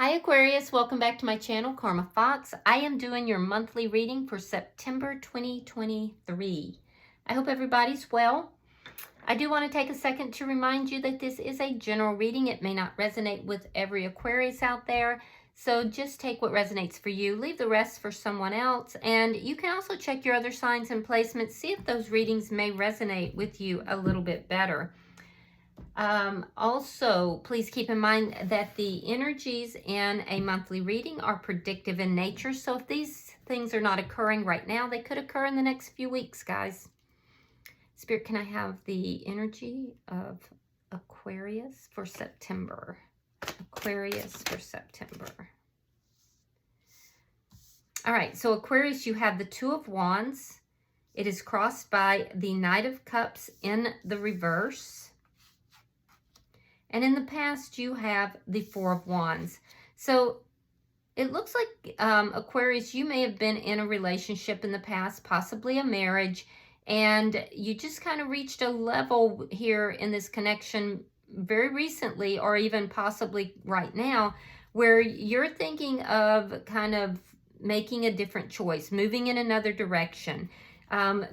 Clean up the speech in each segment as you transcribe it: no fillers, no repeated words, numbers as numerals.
Hi Aquarius, welcome back to my channel, Karma Fox. I am doing your monthly reading for September 2023. I hope everybody's well. I do want to take a second to remind you that this is a general reading. It may not resonate with every Aquarius out there, so just take what resonates for you. Leave the rest for someone else, and you can also check your other signs and placements, see if those readings may resonate with you a little bit better. Also, please keep in mind that the energies in a monthly reading are predictive in nature. So if these things are not occurring right now, they could occur in the next few weeks, guys. Spirit, can I have the energy of Aquarius for September? Aquarius for September. All right, so Aquarius, you have the Two of Wands. It is crossed by the Knight of Cups in the reverse. And in the past, you have the Four of Wands. So it looks like, Aquarius, you may have been in a relationship in the past, possibly a marriage, and you just kind of reached a level here in this connection very recently, or even possibly right now, where you're thinking of kind of making a different choice, moving in another direction.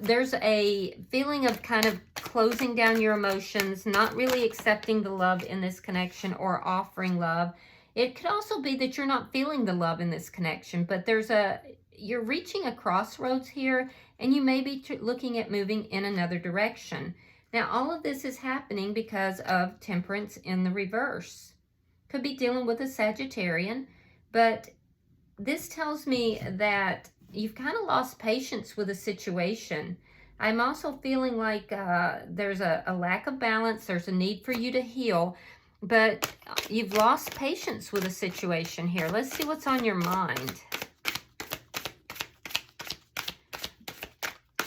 There's a feeling of kind of closing down your emotions, not really accepting the love in this connection or offering love. It could also be that you're not feeling the love in this connection, but you're reaching a crossroads here, and you may be looking at moving in another direction. Now, all of this is happening because of Temperance in the reverse. Could be dealing with a Sagittarian, but this tells me that you've kind of lost patience with a situation. I'm also feeling like there's a lack of balance. There's a need for you to heal, but you've lost patience with a situation here. Let's see what's on your mind.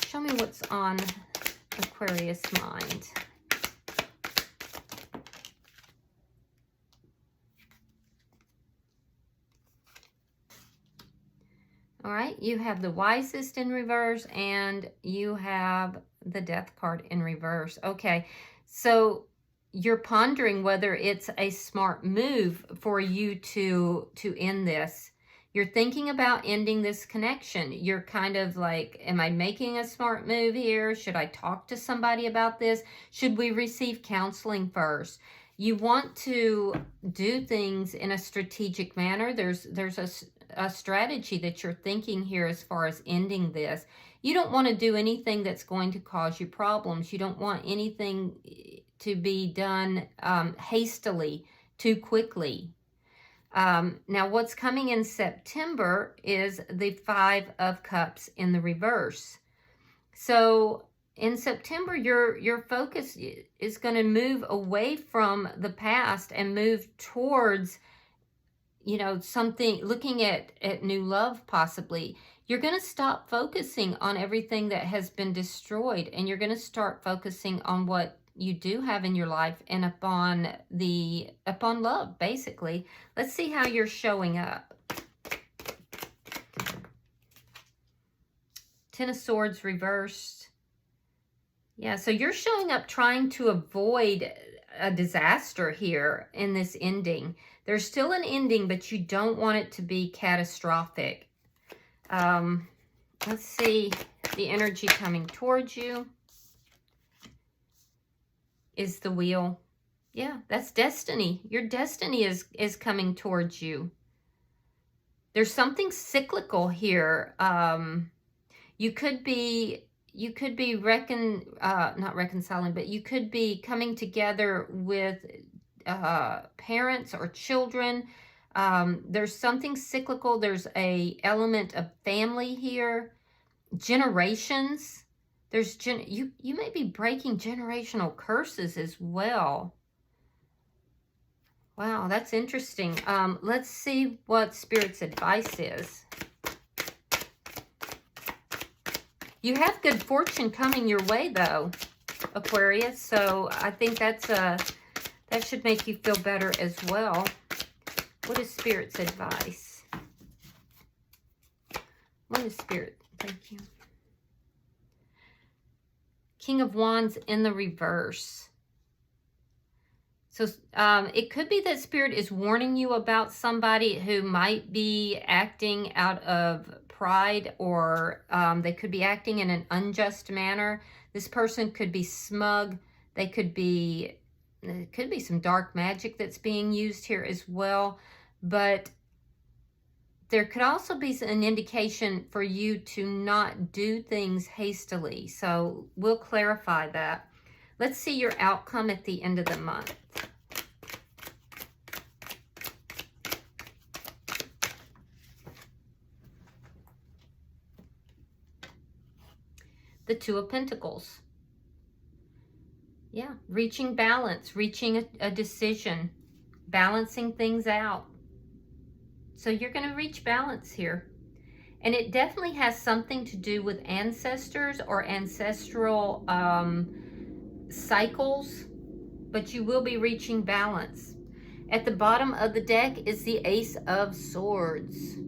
Show me what's on Aquarius' mind. All right, you have the Wisest in reverse, and you have the Death card in reverse. Okay, so you're pondering whether it's a smart move for you to end this. You're thinking about ending this connection. You're kind of like, am I making a smart move here? Should I talk to somebody about this? Should we receive counseling first? You want to do things in a strategic manner. There's a strategy that you're thinking here as far as ending this. You don't want to do anything that's going to cause you problems. You don't want anything to be done hastily, too quickly. Now, what's coming in September is the Five of Cups in the reverse. So in September, your focus is going to move away from the past and move towards, you know, something, looking at new love possibly. You're going to stop focusing on everything that has been destroyed, and you're going to start focusing on what you do have in your life and upon love, basically. Let's see how you're showing up. Ten of Swords reversed. Yeah, so you're showing up trying to avoid a disaster here in this ending. There's still an ending, but you don't want it to be catastrophic. Let's see the energy coming towards you. Is the Wheel. Yeah, that's destiny. Your destiny is coming towards you. There's something cyclical here. You could be not reconciling, but you could be coming together with parents or children. There's something cyclical. There's a element of family here. Generations. You may be breaking generational curses as well. Wow, that's interesting. Let's see what Spirit's advice is. You have good fortune coming your way, though, Aquarius. So I think that should make you feel better as well. What is Spirit's advice? What is Spirit? Thank you. King of Wands in the reverse. So it could be that Spirit is warning you about somebody who might be acting out of pride, or they could be acting in an unjust manner. This person could be smug. They could be, it could be some dark magic that's being used here as well. But there could also be an indication for you to not do things hastily. So we'll clarify that. Let's see your outcome at the end of the month. The Two of Pentacles. Yeah, reaching balance, reaching a decision, balancing things out. So you're going to reach balance here. And it definitely has something to do with ancestors or ancestral cycles, but you will be reaching balance. At the bottom of the deck is the Ace of Swords.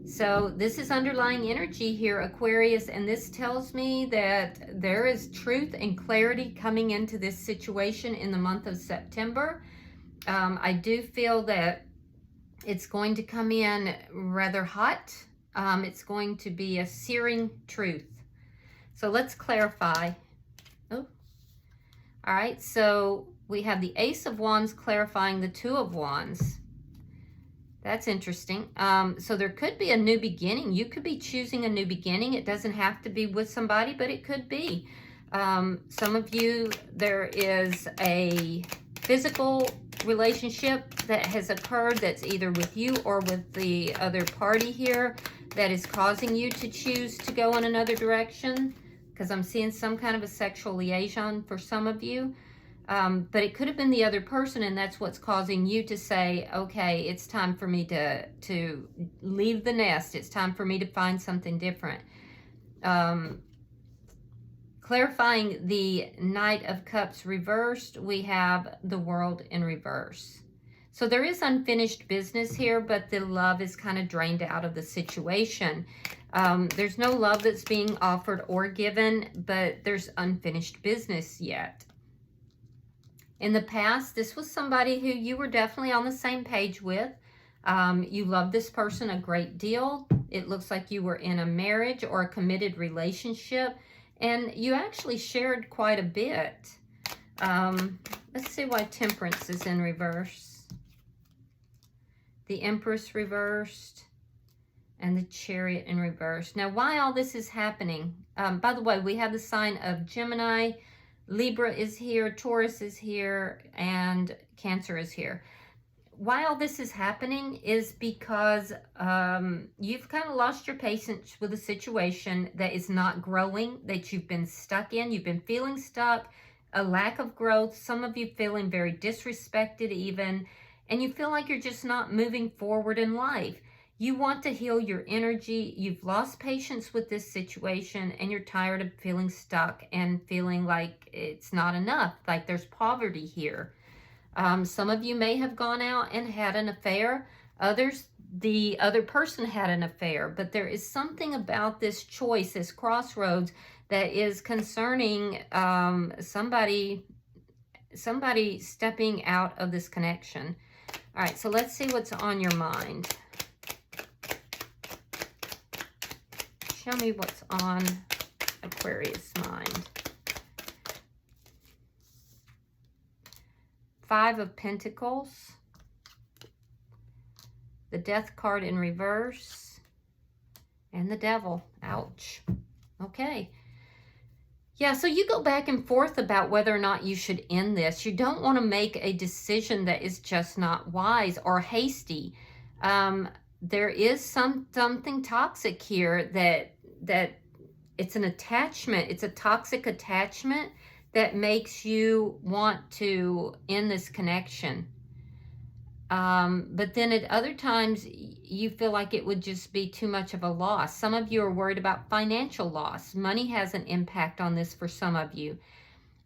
So this is underlying energy here, Aquarius, and this tells me that there is truth and clarity coming into this situation in the month of September. I do feel that it's going to come in rather hot. It's going to be a searing truth. So let's clarify. Oh, all right. So we have the Ace of Wands clarifying the Two of Wands. That's interesting. So there could be a new beginning. You could be choosing a new beginning. It doesn't have to be with somebody, but it could be. Some of you, there is a physical relationship that has occurred that's either with you or with the other party here that is causing you to choose to go in another direction, because I'm seeing some kind of a sexual liaison for some of you. But it could have been the other person, and that's what's causing you to say, okay, it's time for me to leave the nest. It's time for me to find something different. Clarifying the Knight of Cups reversed, we have the World in reverse. So there is unfinished business here, but the love is kind of drained out of the situation. There's no love that's being offered or given, but there's unfinished business yet. In the past, this was somebody who you were definitely on the same page with. You loved this person a great deal. It looks like you were in a marriage or a committed relationship, and you actually shared quite a bit. Let's see why Temperance is in reverse. The Empress reversed and the Chariot in reverse. Now, why all this is happening? By the way, we have the sign of Gemini. Libra is here, Taurus is here, and Cancer is here. Why all this is happening is because you've kind of lost your patience with a situation that is not growing, that you've been stuck in. You've been feeling stuck, a lack of growth, some of you feeling very disrespected even, and you feel like you're just not moving forward in life. You want to heal your energy. You've lost patience with this situation, and you're tired of feeling stuck and feeling like it's not enough, like there's poverty here. Some of you may have gone out and had an affair. Others, the other person had an affair. But there is something about this choice, this crossroads, that is concerning somebody stepping out of this connection. All right, so let's see what's on your mind. Show me what's on Aquarius' mind. 5 of Pentacles. The Death card in reverse. And the Devil. Ouch. Okay. Yeah, so you go back and forth about whether or not you should end this. You don't want to make a decision that is just not wise or hasty. There is something toxic here that it's an attachment. It's a toxic attachment that makes you want to end this connection. But then at other times, you feel like it would just be too much of a loss. Some of you are worried about financial loss. Money has an impact on this for some of you.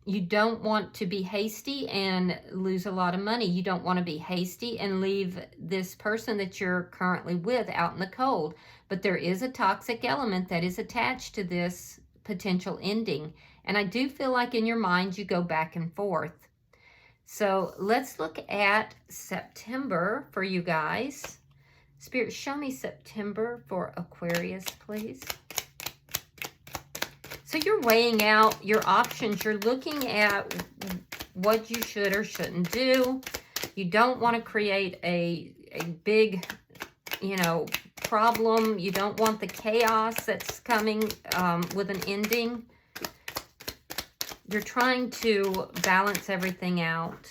You don't want to be hasty and lose a lot of money. You don't want to be hasty and leave this person that you're currently with out in the cold. But there is a toxic element that is attached to this potential ending. And I do feel like in your mind you go back and forth. So let's look at September for you guys. Spirit, show me September for Aquarius, please. So you're weighing out your options. You're looking at what you should or shouldn't do. You don't want to create a big, you know, problem. You don't want the chaos that's coming with an ending. You're trying to balance everything out.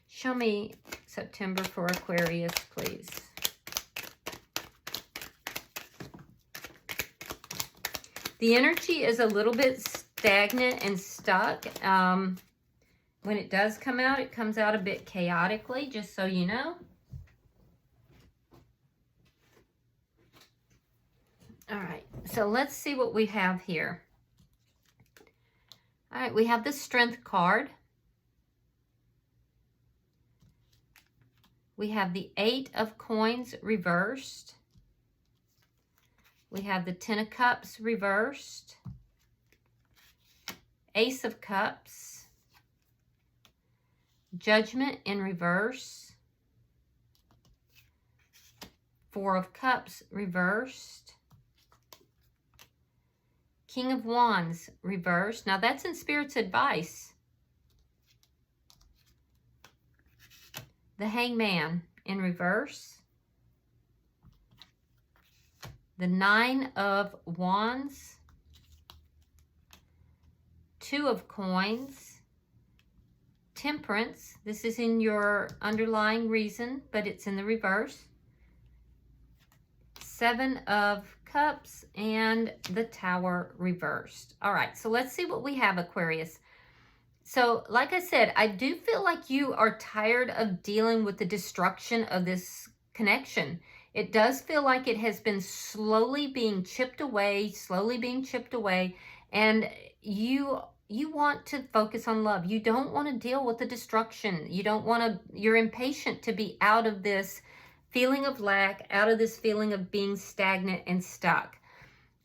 Show me September for Aquarius, please. The energy is a little bit stagnant and stuck. When it does come out, it comes out a bit chaotically, just so you know. All right, so let's see what we have here. All right, we have the Strength card. We have the 8 of Coins reversed. We have the 10 of Cups reversed. Ace of Cups. Judgment in reverse. 4 of Cups reversed. King of Wands reversed. Now that's in Spirit's advice. The Hangman in reverse. The 9 of Wands. 2 of Coins. Temperance. This is in your underlying reason, but it's in the reverse. 7 of Cups and the Tower reversed. All right, so let's see what we have, Aquarius. So, like I said, I do feel like you are tired of dealing with the destruction of this connection. It does feel like it has been slowly being chipped away, and you want to focus on love. You don't want to deal with the destruction. You don't want to, you're impatient to be out of this feeling of lack, out of this feeling of being stagnant and stuck.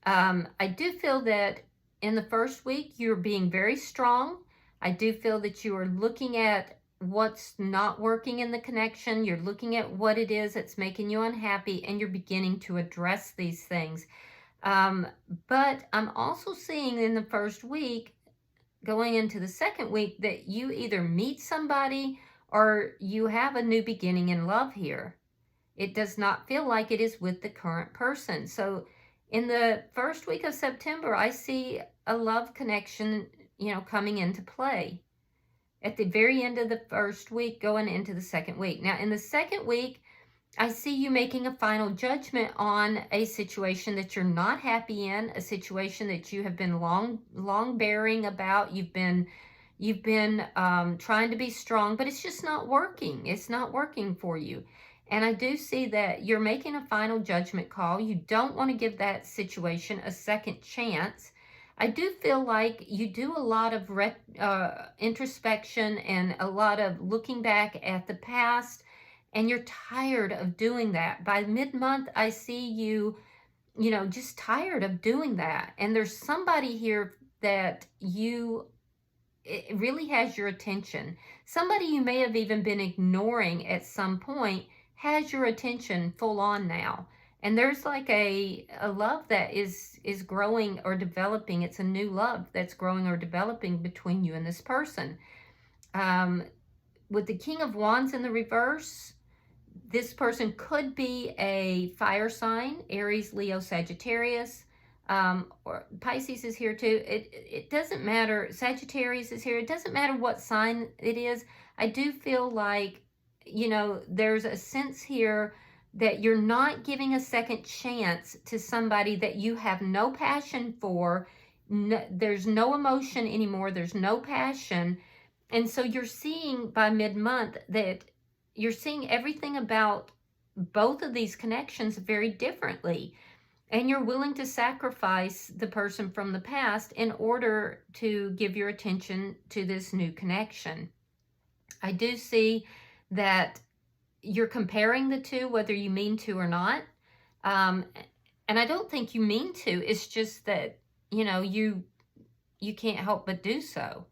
I do feel that in the first week, you're being very strong. I do feel that you are looking at what's not working in the connection. You're looking at what it is that's making you unhappy, and you're beginning to address these things. But I'm also seeing in the first week, going into the second week, that you either meet somebody or you have a new beginning in love here. It does not feel like it is with the current person. So in the first week of September, I see a love connection, you know, coming into play. At the very end of the first week, going into the second week. Now, in the second week, I see you making a final judgment on a situation that you're not happy in, a situation that you have been long bearing about. You've been trying to be strong, but it's just not working. It's not working for you. And I do see that you're making a final judgment call. You don't want to give that situation a second chance. I do feel like you do a lot of introspection and a lot of looking back at the past, and you're tired of doing that. By mid-month, I see you, you know, just tired of doing that. And there's somebody here that it really has your attention. Somebody you may have even been ignoring at some point has your attention full on now. And there's like a love that is growing or developing. It's a new love that's growing or developing between you and this person. With the King of Wands in the reverse, this person could be a fire sign, Aries, Leo, Sagittarius, or Pisces is here too. It doesn't matter. Sagittarius is here. It doesn't matter what sign it is. I do feel like, you know, there's a sense here that you're not giving a second chance to somebody that you have no passion for. There's no emotion anymore. There's no passion. And so you're seeing by mid-month that you're seeing everything about both of these connections very differently. And you're willing to sacrifice the person from the past in order to give your attention to this new connection. I do see that you're comparing the two, whether you mean to or not. And I don't think you mean to. It's just that, you know, you can't help but do so.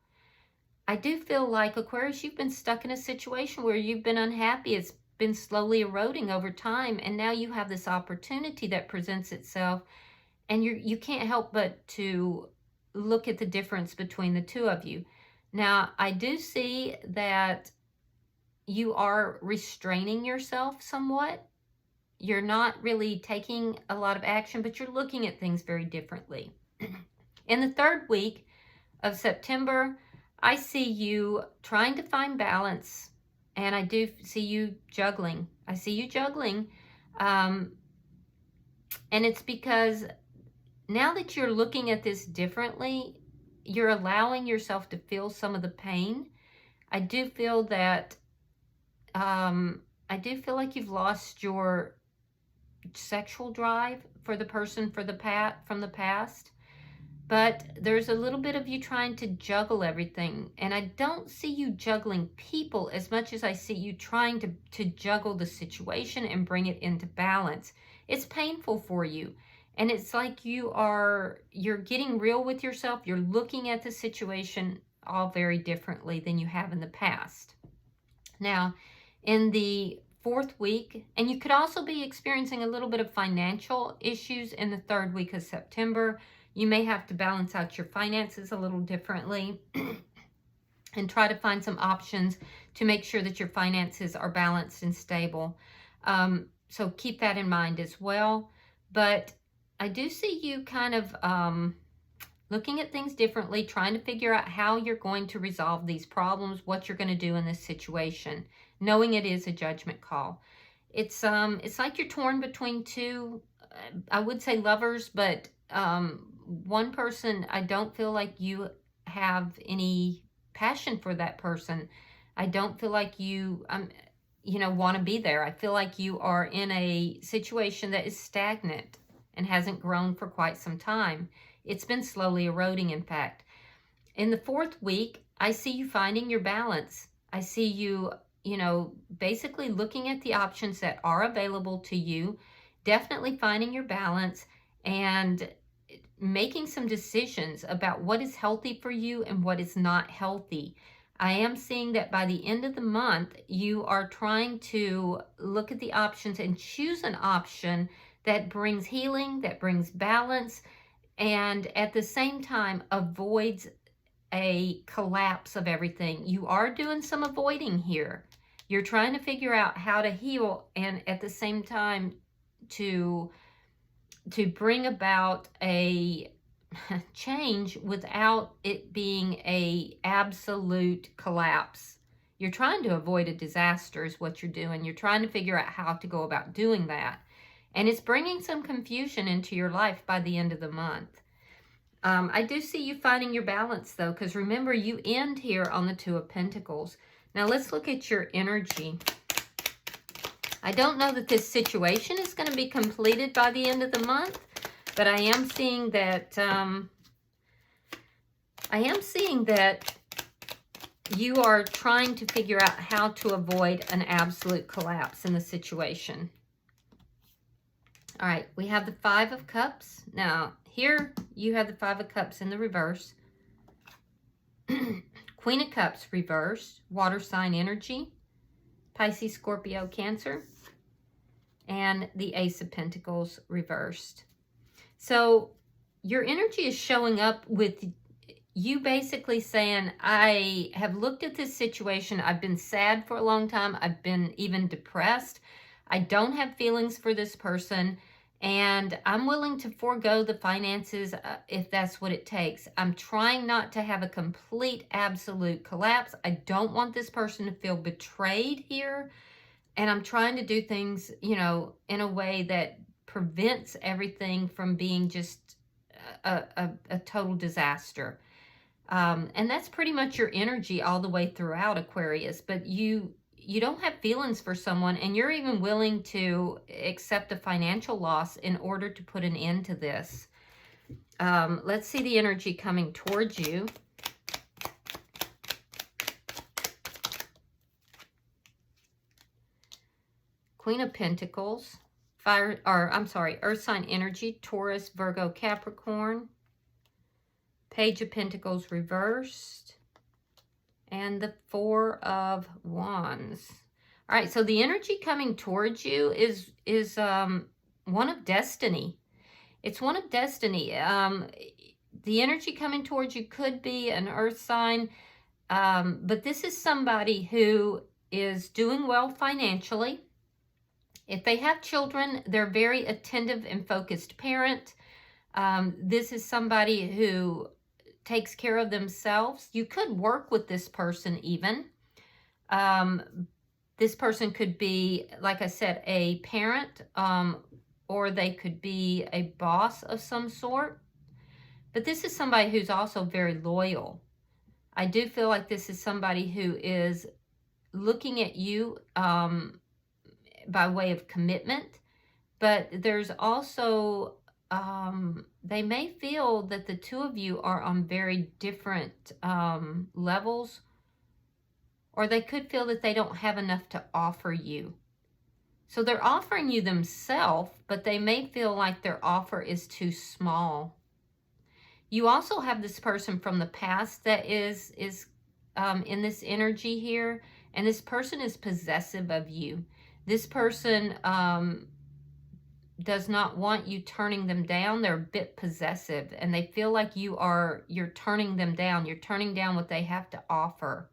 I do feel like, Aquarius, you've been stuck in a situation where you've been unhappy. It's been slowly eroding over time, and now you have this opportunity that presents itself, and you can't help but to look at the difference between the two of you. Now, I do see that you are restraining yourself somewhat. You're not really taking a lot of action, but you're looking at things very differently. In the third week of September, I see you trying to find balance, and I do see you juggling. I see you juggling, and it's because now that you're looking at this differently, you're allowing yourself to feel some of the pain. I do feel that, I do feel like you've lost your sexual drive for the person from the past. But there's a little bit of you trying to juggle everything. And I don't see you juggling people as much as I see you trying to juggle the situation and bring it into balance. It's painful for you. And it's like you're getting real with yourself. You're looking at the situation all very differently than you have in the past. Now, in the fourth week, and you could also be experiencing a little bit of financial issues in the third week of September. You may have to balance out your finances a little differently and try to find some options to make sure that your finances are balanced and stable. So keep that in mind as well. But I do see you kind of looking at things differently, trying to figure out how you're going to resolve these problems, what you're going to do in this situation, knowing it is a judgment call. It's like you're torn between two, I would say lovers, but one person, I don't feel like you have any passion for that person. I don't feel like you, want to be there. I feel like you are in a situation that is stagnant and hasn't grown for quite some time. It's been slowly eroding, in fact. In the fourth week, I see you finding your balance. I see you, basically looking at the options that are available to you, definitely finding your balance and making some decisions about what is healthy for you and what is not healthy. I am seeing that by the end of the month, you are trying to look at the options and choose an option that brings healing, that brings balance, and at the same time avoids a collapse of everything. You are doing some avoiding here. You're trying to figure out how to heal and at the same time to bring about a change without it being a absolute collapse. You're trying to avoid a disaster is what you're doing. You're trying to figure out how to go about doing that. And it's bringing some confusion into your life by the end of the month. I do see you finding your balance, though, because remember, you end here on the Two of Pentacles. Now, let's look at your energy. I don't know that this situation is going to be completed by the end of the month, but I am seeing that you are trying to figure out how to avoid an absolute collapse in the situation. All right, we have the Five of Cups. Now, here you have the Five of Cups in the reverse. Queen of Cups reversed, water sign energy, Pisces, Scorpio, Cancer, and the Ace of Pentacles reversed. So your energy is showing up with you basically saying, I have looked at this situation. I've been sad for a long time. I've been even depressed. I don't have feelings for this person. And I'm willing to forego the finances if that's what it takes. I'm trying not to have a complete, absolute collapse. I don't want this person to feel betrayed here. And I'm trying to do things, in a way that prevents everything from being just a total disaster. And that's pretty much your energy all the way throughout, Aquarius. But you don't have feelings for someone, and you're even willing to accept a financial loss in order to put an end to this. Let's see the energy coming towards you. Queen of Pentacles, Earth sign energy, Taurus, Virgo, Capricorn. Page of Pentacles reversed. and the Four of Wands. All right, so the energy coming towards you is one of destiny. It's one of destiny. The energy coming towards you could be an earth sign, but this is somebody who is doing well financially. If they have children, they're very attentive and focused parent. This is somebody who takes care of themselves. You could work with this person even. This person could be, like I said, a parent, or they could be a boss of some sort. But this is somebody who's also very loyal. I do feel like this is somebody who is looking at you by way of commitment, but there's also, they may feel that the two of you are on very different levels, or they could feel that they don't have enough to offer you. So they're offering you themselves, but they may feel like their offer is too small. You also have this person from the past that is in this energy here, and this person is possessive of you. This person does not want you turning them down. They're a bit possessive, and they feel like you're turning them down. You're turning down what they have to offer.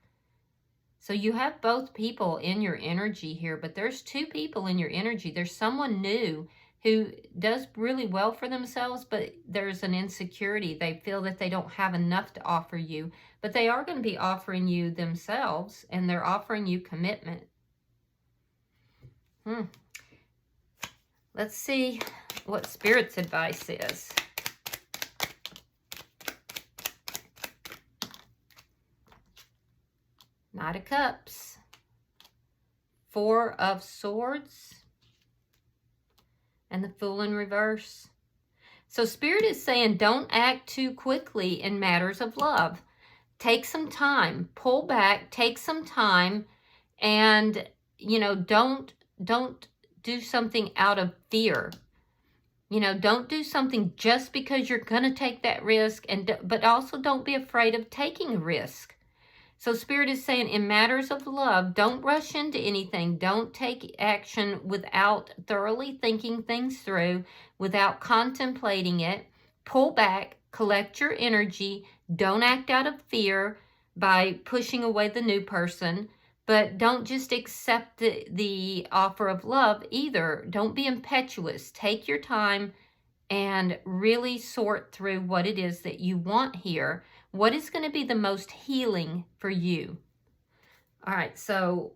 So you have both people in your energy here, but there's two people in your energy. There's someone new who does really well for themselves, but there's an insecurity. They feel that they don't have enough to offer you, but they are going to be offering you themselves, and they're offering you commitment. Let's see what Spirit's advice is. Knight of Cups, Four of Swords, and the Fool in reverse. So Spirit is saying don't act too quickly in matters of love. Take some time, pull back, take some time, and, you know, don't do something out of fear. You know, don't do something just because you're going to take that risk, but also don't be afraid of taking a risk. So Spirit is saying in matters of love, don't rush into anything. Don't take action without thoroughly thinking things through, without contemplating it. Pull back, collect your energy. Don't act out of fear by pushing away the new person. But don't just accept the offer of love either. Don't be impetuous. Take your time and really sort through what it is that you want here. What is going to be the most healing for you? All right, so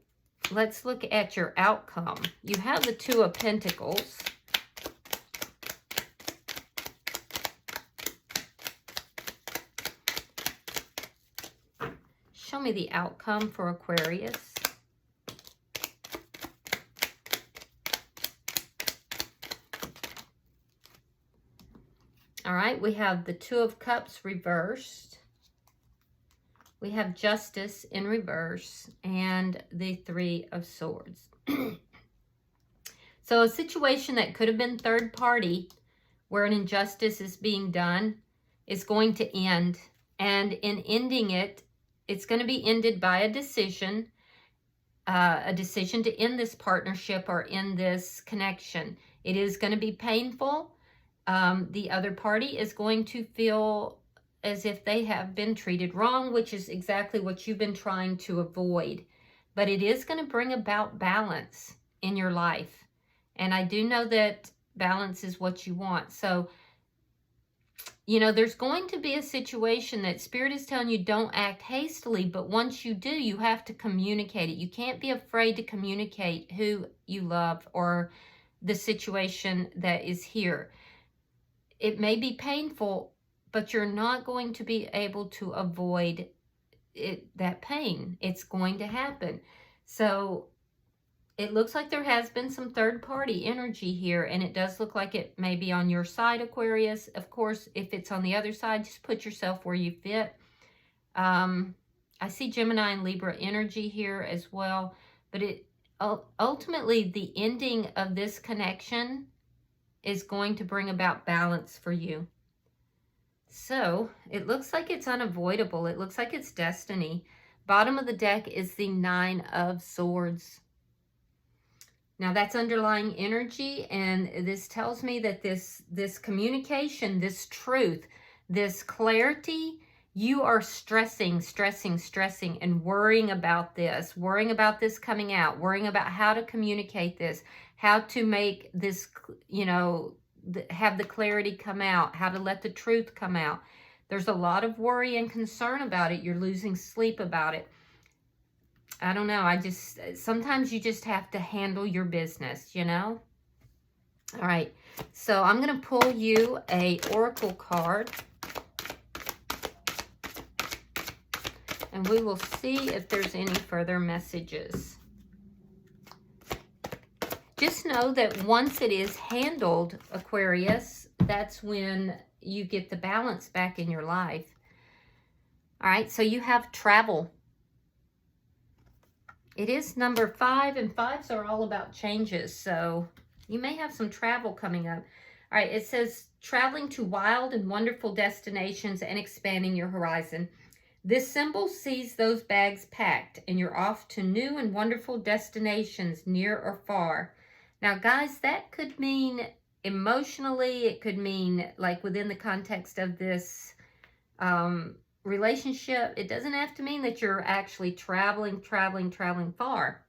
let's look at your outcome. You have the Two of Pentacles. Show me the outcome for Aquarius. All right, we have the Two of Cups reversed. We have Justice in reverse and the Three of Swords. So a situation that could have been third party, where an injustice is being done, is going to end. And in ending it, it's going to be ended by a decision to end this partnership or end this connection. It is going to be painful. The other party is going to feel as if they have been treated wrong, which is exactly what you've been trying to avoid. But it is going to bring about balance in your life. And I do know that balance is what you want. So, you know, there's going to be a situation that Spirit is telling you don't act hastily, but once you do, you have to communicate it. You can't be afraid to communicate who you love or the situation that is here. It may be painful, but you're not going to be able to avoid that pain. It's going to happen. So it looks like there has been some third-party energy here, and it does look like it may be on your side, Aquarius. Of course, if it's on the other side, just put yourself where you fit. I see Gemini and Libra energy here as well, but ultimately, the ending of this connection is going to bring about balance for you. So it looks like it's unavoidable. It looks like it's destiny. Bottom of the deck is the Nine of Swords. Now that's underlying energy, and this tells me that this communication, this truth, this clarity, you are stressing, and worrying about this coming out, worrying about how to communicate this, how to make this, you know, have the clarity come out, how to let the truth come out. There's a lot of worry and concern about it. You're losing sleep about it. I don't know. Sometimes you just have to handle your business, you know? All right. So I'm going to pull you a oracle card. And we will see if there's any further messages. Just know that once it is handled, Aquarius, that's when you get the balance back in your life. All right. So you have travel. It is number 5, and 5s are all about changes, so you may have some travel coming up. All right, it says traveling to wild and wonderful destinations and expanding your horizon. This symbol sees those bags packed, and you're off to new and wonderful destinations near or far. Now, guys, that could mean emotionally, it could mean like within the context of this relationship. It doesn't have to mean that you're actually traveling far.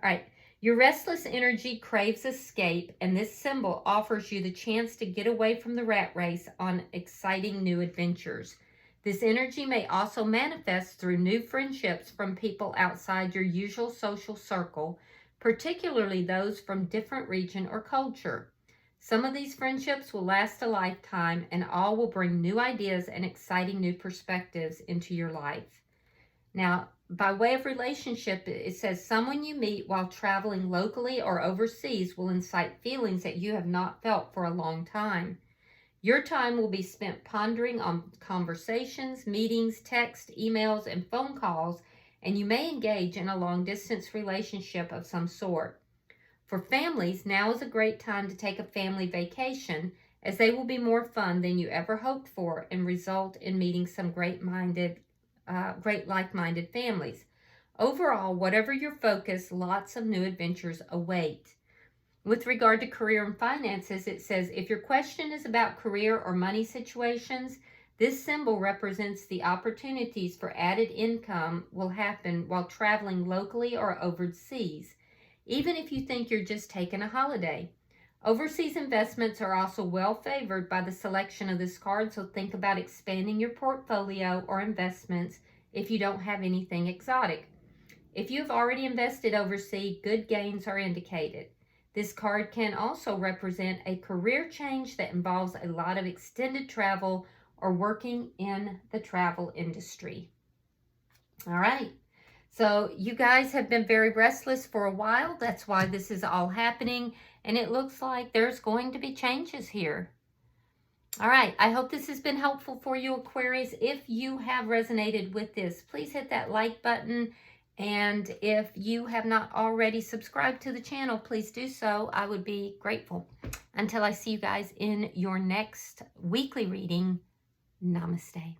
All right. Your restless energy craves escape, and this symbol offers you the chance to get away from the rat race on exciting new adventures. This energy may also manifest through new friendships from people outside your usual social circle, particularly those from different region or culture. Some of these friendships will last a lifetime, and all will bring new ideas and exciting new perspectives into your life. Now, by way of relationship, it says someone you meet while traveling locally or overseas will incite feelings that you have not felt for a long time. Your time will be spent pondering on conversations, meetings, text, emails, and phone calls, and you may engage in a long-distance relationship of some sort. For families, now is a great time to take a family vacation, as they will be more fun than you ever hoped for and result in meeting some great like-minded families. Overall, whatever your focus, lots of new adventures await. With regard to career and finances, it says if your question is about career or money situations, this symbol represents the opportunities for added income will happen while traveling locally or overseas, even if you think you're just taking a holiday. Overseas investments are also well favored by the selection of this card, so think about expanding your portfolio or investments if you don't have anything exotic. If you have already invested overseas, good gains are indicated. This card can also represent a career change that involves a lot of extended travel or working in the travel industry. All right. So you guys have been very restless for a while. That's why this is all happening. And it looks like there's going to be changes here. All right. I hope this has been helpful for you, Aquarius. If you have resonated with this, please hit that like button. And if you have not already subscribed to the channel, please do so. I would be grateful. Until I see you guys in your next weekly reading, namaste.